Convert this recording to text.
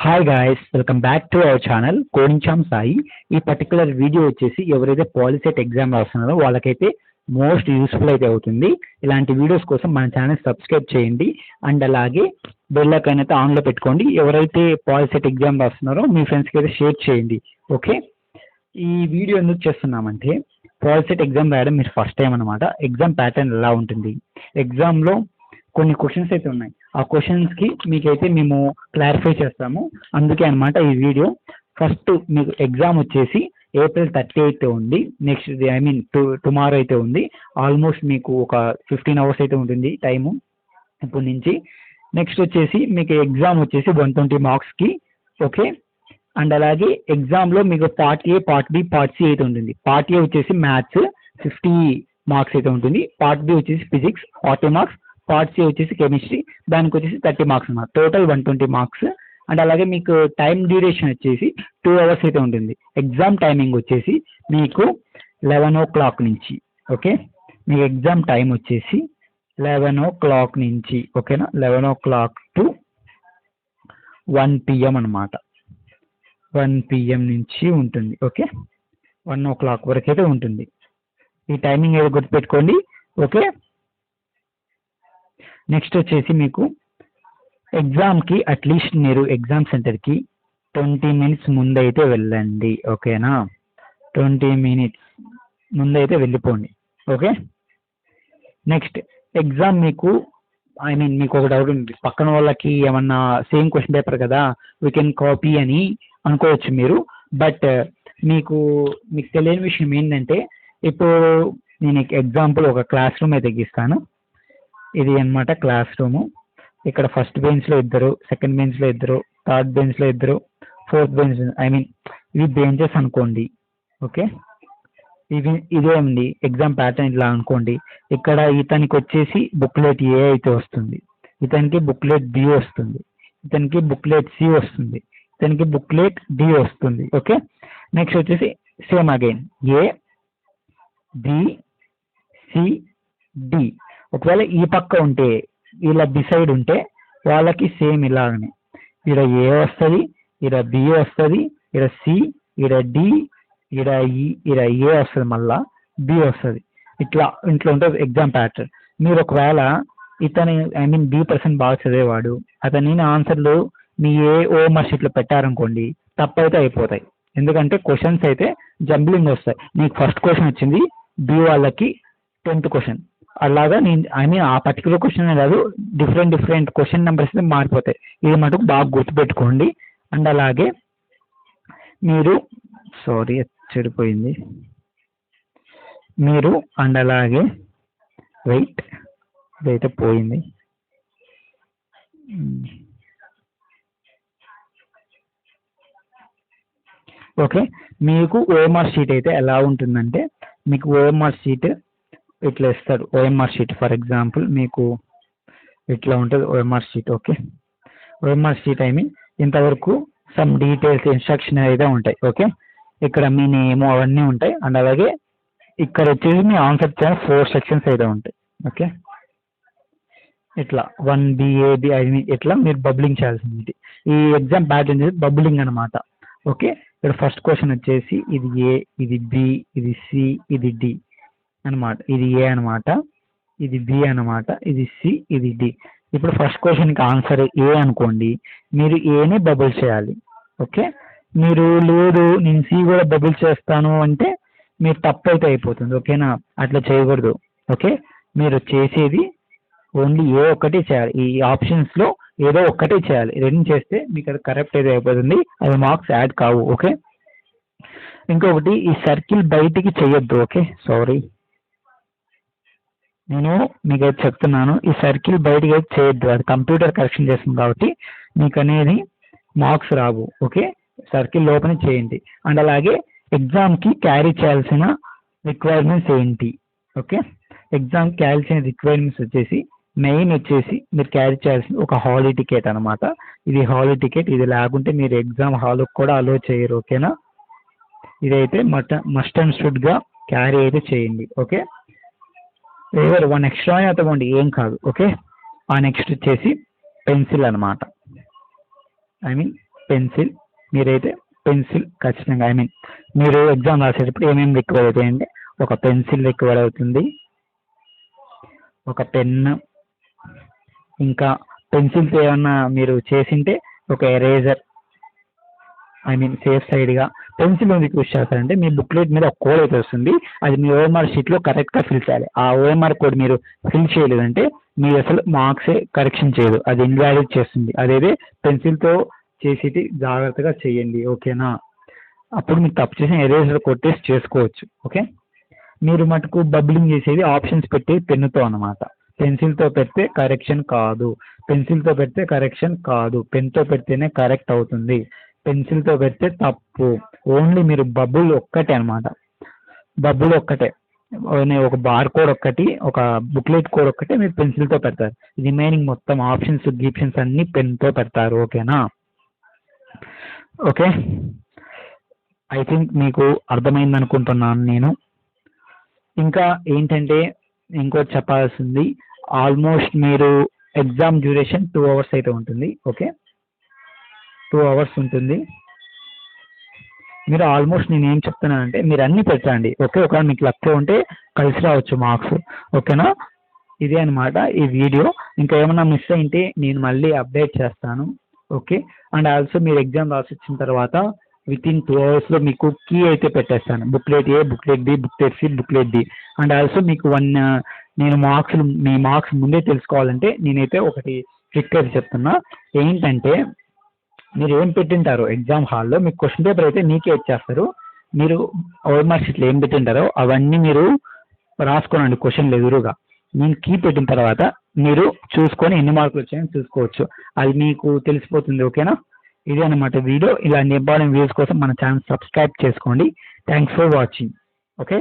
Hi guys, welcome back to our channel coding చామ్ సాయి. ఈ particular video వచ్చేసి ఎవరైతే పాలిసెట్ ఎగ్జామ్ రాస్తున్నారో వాళ్ళకైతే మోస్ట్ యూస్ఫుల్ అయితే అవుతుంది. ఇలాంటి వీడియోస్ కోసం మన ఛానల్ సబ్స్క్రైబ్ చేయండి అండ్ అలాగే బెల్ ఐకాన్ అయితే ఆన్లో పెట్టుకోండి. ఎవరైతే పాలిసెట్ ఎగ్జామ్ రాస్తున్నారో మీ ఫ్రెండ్స్కి అయితే షేర్ చేయండి. ఓకే, ఈ వీడియో ఎందుకు చేస్తున్నామంటే పాలిసెట్ ఎగ్జామ్ రాయడం మీరు ఫస్ట్ టైం అనమాట. ఎగ్జామ్ ప్యాటర్న్ ఎలా ఉంటుంది, ఎగ్జామ్లో కొన్ని క్వశ్చన్స్ అయితే ఉన్నాయి. ఆ క్వశ్చన్స్కి మీకైతే మేము క్లారిఫై చేస్తాము. అందుకే అనమాట ఈ వీడియో. ఫస్ట్ మీకు ఎగ్జామ్ వచ్చేసి April 30 అయితే ఉంది. నెక్స్ట్ టుమారో అయితే ఉంది. ఆల్మోస్ట్ మీకు ఒక 15 hours అయితే ఉంటుంది టైము ఇప్పటి నుంచి. నెక్స్ట్ వచ్చేసి మీకు ఎగ్జామ్ వచ్చేసి 120 marksకి. ఓకే, అండ్ అలాగే ఎగ్జామ్లో మీకు part A, part B, part C అయితే ఉంటుంది. పార్ట్ ఏ వచ్చేసి మ్యాథ్స్ 50 marks అయితే ఉంటుంది. పార్ట్ బి వచ్చేసి ఫిజిక్స్ 40 marks. పార్ట్ సి వచ్చేసి కెమిస్ట్రీ, దానికి వచ్చేసి 30 marks అన్నమాట. Total 120 marks. అండ్ అలాగే మీకు టైం డ్యూరేషన్ వచ్చేసి 2 hours అయితే ఉంటుంది. ఎగ్జామ్ టైమింగ్ వచ్చేసి మీకు 11 o'clock నుంచి. ఓకే, మీకు ఎగ్జామ్ టైం వచ్చేసి 11 o'clock నుంచి. ఓకేనా, 11 o'clock to 1 PM అనమాట. 1 PM నుంచి ఉంటుంది. ఓకే, 1 o'clock వరకు అయితే ఉంటుంది. ఈ టైమింగ్ ఏదో గుర్తుపెట్టుకోండి. ఓకే, నెక్స్ట్ వచ్చేసి మీకు ఎగ్జామ్కి అట్లీస్ట్ మీరు ఎగ్జామ్ సెంటర్కి 20 minutes ముందైతే వెళ్ళండి. ఓకేనా, 20 minutes ముందైతే వెళ్ళిపోండి. ఓకే, నెక్స్ట్ ఎగ్జామ్ మీకు మీకు ఒక డౌట్ ఉంది, పక్కన వాళ్ళకి ఏమన్నా సేమ్ క్వశ్చన్ పేపర్ కదా వీ కెన్ కాపీ అని అనుకోవచ్చు మీరు. బట్ మీకు తెలియని విషయం ఏంటంటే, ఇప్పుడు నేను ఎగ్జాంపుల్ ఒక క్లాస్ రూమ్ అయితే గీస్తాను. ఇది అన్నమాట క్లాస్ రూము. ఇక్కడ ఫస్ట్ బెంచ్లో ఇద్దరు, సెకండ్ బెంచ్లో ఇద్దరు, థర్డ్ బెంచ్లో ఇద్దరు, ఫోర్త్ బెంచ్ ఇవి బెంచెస్ అనుకోండి. ఓకే, ఇదే ఉంది ఎగ్జామ్ ప్యాటర్న్ ఇట్లా అనుకోండి. ఇక్కడ ఇతనికి వచ్చేసి బుక్లెట్ ఏ అయితే వస్తుంది, ఇతనికి బుక్లెట్ బి వస్తుంది, ఇతనికి బుక్లెట్ సి వస్తుంది, ఇతనికి బుక్లెట్ డి వస్తుంది. ఓకే, నెక్స్ట్ వచ్చేసి సేమ్ అగైన్ ఏ, బి, సి, డి. ఒకవేళ ఈ పక్క ఉంటే, ఇలా డిసైడ్ ఉంటే వాళ్ళకి సేమ్ ఇలాగనే ఇక్కడ ఏ వస్తుంది, ఇక్కడ బి వస్తుంది, ఇక్కడ సి, ఇక్కడ డి, ఇక్కడ ఈ, ఇక్కడ ఏ వస్తుంది, మళ్ళా బి వస్తుంది. ఇట్లా ఉంటుంది ఎగ్జామ్ ప్యాటర్న్. మీరు ఒకవేళ ఇతని బి పర్సన్ బాగా చదివేవాడు, అతని ఆన్సర్లు మీ ఏ ఓఎంఆర్ షీట్లో పెట్టారనుకోండి, తప్పైతే అయిపోతాయి. ఎందుకంటే క్వశ్చన్స్ అయితే జంబ్లింగ్ వస్తాయి. మీకు ఫస్ట్ క్వశ్చన్ వచ్చింది, బి వాళ్ళకి 10th క్వశ్చన్. అలాగా ఆ పర్టికులర్ క్వశ్చన్ కాదు, డిఫరెంట్ క్వశ్చన్ నెంబర్స్ మారిపోతాయి. ఇది మటుకు బాగా గుర్తుపెట్టుకోండి. అండ్ అలాగే మీరు చెడిపోయింది మీరు అండ్ అలాగే వెయిట్, ఇదైతే పోయింది. ఓకే, మీకు ఓఎంఆర్ షీట్ అయితే ఎలా ఉంటుందంటే, మీకు ఓఎంఆర్ షీట్ ఇట్లా ఇస్తాడు. ఓఎంఆర్ షీట్ ఫర్ ఎగ్జాంపుల్ మీకు ఇట్లా ఉంటుంది OMR sheet. Okay, OMR sheet ఇంతవరకు సమ్ డీటెయిల్స్ ఇన్స్ట్రక్షన్ అయితే ఉంటాయి. ఓకే, ఇక్కడ మీ నేమ్ అవన్నీ ఉంటాయి. అండ్ అలాగే ఇక్కడ వచ్చేసి మీ ఆన్సర్ 4 sections అయితే ఉంటాయి. ఓకే, ఇట్లా 1B, AB, ఇట్లా మీరు బబ్లింగ్ చేయాల్సింది. ఈ ఎగ్జామ్ ప్యాటర్న్ బబ్లింగ్ అనమాట. ఓకే, ఇక్కడ ఫస్ట్ క్వశ్చన్ వచ్చేసి ఇది ఏ, ఇది బి, ఇది సి, ఇది డి అనమాట. ఇది ఏ అనమాట, ఇది బి అనమాట, ఇది సి, ఇది డి. ఇప్పుడు ఫస్ట్ క్వశ్చన్కి ఆన్సర్ ఏ అనుకోండి, మీరు ఏని బబుల్ చేయాలి. ఓకే, మీరు లేదు నేను సి కూడా బబుల్ చేస్తాను అంటే మీరు తప్పు అయితే అయిపోతుంది. ఓకేనా, అట్లా చేయకూడదు. ఓకే, మీరు చేసేది ఓన్లీ ఏ ఒక్కటే చేయాలి. ఈ ఆప్షన్స్లో ఏదో ఒక్కటే చేయాలి. రెండు చేస్తే మీకు అది కరెక్ట్ అయితే అయిపోతుంది, అది మార్క్స్ యాడ్ కావు. ఓకే, ఇంకొకటి ఈ సర్కిల్ బయటికి చేయొద్దు. ఓకే, సారీ, నేను మీకు అయితే చెప్తున్నాను, ఈ సర్కిల్ బయటికి అయితే చేయొద్దు. అది కంప్యూటర్ కరెక్షన్ చేస్తుంది కాబట్టి మీకు అనేది మార్క్స్ రావు. ఓకే, సర్కిల్ లోపలే చేయండి. అండ్ అలాగే ఎగ్జామ్కి క్యారీ చేయాల్సిన రిక్వైర్మెంట్స్ ఏంటి? ఓకే, ఎగ్జామ్ క్యారీ చేసిన రిక్వైర్మెంట్స్ వచ్చేసి మెయిన్ వచ్చేసి మీరు క్యారీ చేయాల్సిన ఒక హాల్ టికెట్ అనమాట. ఇది హాల్ టికెట్, ఇది లేకుంటే మీరు ఎగ్జామ్ హాల్కి కూడా అలో చేయరు. ఓకేనా, ఇదైతే మస్ట్ అండ్ షుడ్గా క్యారీ అయితే చేయండి. ఓకే, ఎవరు 1 extra తగ్గండి, ఏం కాదు. ఓకే, ఆ నెక్స్ట్ వచ్చేసి పెన్సిల్ అనమాట. పెన్సిల్, మీరైతే పెన్సిల్ ఖచ్చితంగా మీరు ఎగ్జామ్ రాసేటప్పుడు ఏమేమి రిక్వైర్ అవుతాయంటే ఒక పెన్సిల్ రిక్వైర్ అవుతుంది, ఒక పెన్ను, ఇంకా పెన్సిల్తో ఏమన్నా మీరు చేసింటే ఒక ఎరేజర్, సేఫ్ సైడ్గా. పెన్సిల్ ఎందుకు యూస్ చేస్తారంటే మీ బుక్లెట్ మీద ఒక కోడ్ అయితే వస్తుంది, అది మీ ఓఎంఆర్ షీట్లో కరెక్ట్గా ఫిల్ చేయాలి. ఆ ఓఎంఆర్ కోడ్ మీరు ఫిల్ చేయలేదంటే మీరు అసలు మార్క్సే కరెక్షన్ చేయదు, అది ఇన్వాలిడ్ చేస్తుంది. అదేదే పెన్సిల్తో చేసేది జాగ్రత్తగా చేయండి, ఓకేనా? అప్పుడు మీరు తప్పు చేసిన ఎరేజర్ కొట్టేసి చేసుకోవచ్చు, ఓకే? మీరు మటుకు బబ్లింగ్ చేసేది ఆప్షన్స్ పెట్టి పెన్నుతో అన్నమాట. పెన్సిల్తో పెడితే కరెక్షన్ కాదు, పెన్సిల్తో పెడితే కరెక్షన్ కాదు, పెన్తో పెడితేనే కరెక్ట్ అవుతుంది. పెన్సిల్తో పెడితే తప్పు. ఓన్లీ మీరు బబుల్ ఒక్కటే అనమాట, బబుల్ ఒక్కటే, ఒక బార్ కోడ్ ఒక్కటి, ఒక బుక్లెట్ కోడ్ ఒక్కటే మీరు పెన్సిల్తో పెడతారు. రిమైనింగ్ మొత్తం ఆప్షన్స్ గీప్షన్స్ అన్ని పెన్తో పెడతారు, ఓకేనా? ఓకే, ఐ థింక్ మీకు అర్థమైంది అనుకుంటున్నాను నేను. ఇంకా ఏంటంటే ఇంకోటి చెప్పాల్సింది, ఆల్మోస్ట్ మీరు ఎగ్జామ్ డ్యూరేషన్ 2 hours అయితే ఉంటుంది, ఓకే? 2 hours ఉంటుంది. మీరు ఆల్మోస్ట్ నేను ఏం చెప్తున్నానంటే మీరు అన్నీ పెట్టండి, ఓకే? ఒకవేళ మీకు లక్లో ఉంటే కలిసి రావచ్చు మార్క్స్, ఓకేనా? ఇదే అనమాట ఈ వీడియో. ఇంకా ఏమన్నా మిస్ అయితే నేను మళ్ళీ అప్డేట్ చేస్తాను, ఓకే? అండ్ ఆల్సో మీరు ఎగ్జామ్ రాసి వచ్చిన తర్వాత వితిన్ 2 hours మీకు కీ అయితే పెట్టేస్తాను, booklet A, booklet B, booklet C, booklet D. And also మీకు నేను మీ మార్క్స్ ముందే తెలుసుకోవాలంటే నేనైతే ఒకటి ట్రిక్ అయితే చెప్తున్నా. ఏంటంటే మీరు ఏం పెట్టింటారో ఎగ్జామ్ హాల్లో మీకు క్వశ్చన్ పేపర్ అయితే మీకే ఇచ్చేస్తారు, మీరు ఓఎంఆర్ షీట్లో ఏం పెట్టింటారో అవన్నీ మీరు రాసుకోనండి క్వశ్చన్లు ఎదురుగా. నేను కీ పెట్టిన తర్వాత మీరు చూసుకొని ఎన్ని మార్కులు వచ్చాయని చూసుకోవచ్చు, అది మీకు తెలిసిపోతుంది, ఓకేనా? ఇదే అనమాట వీడియో. ఇలాంటి ఇంపార్టెంట్ వీడియోస్ కోసం మన ఛానల్ సబ్స్క్రైబ్ చేసుకోండి. Thanks for watching, okay?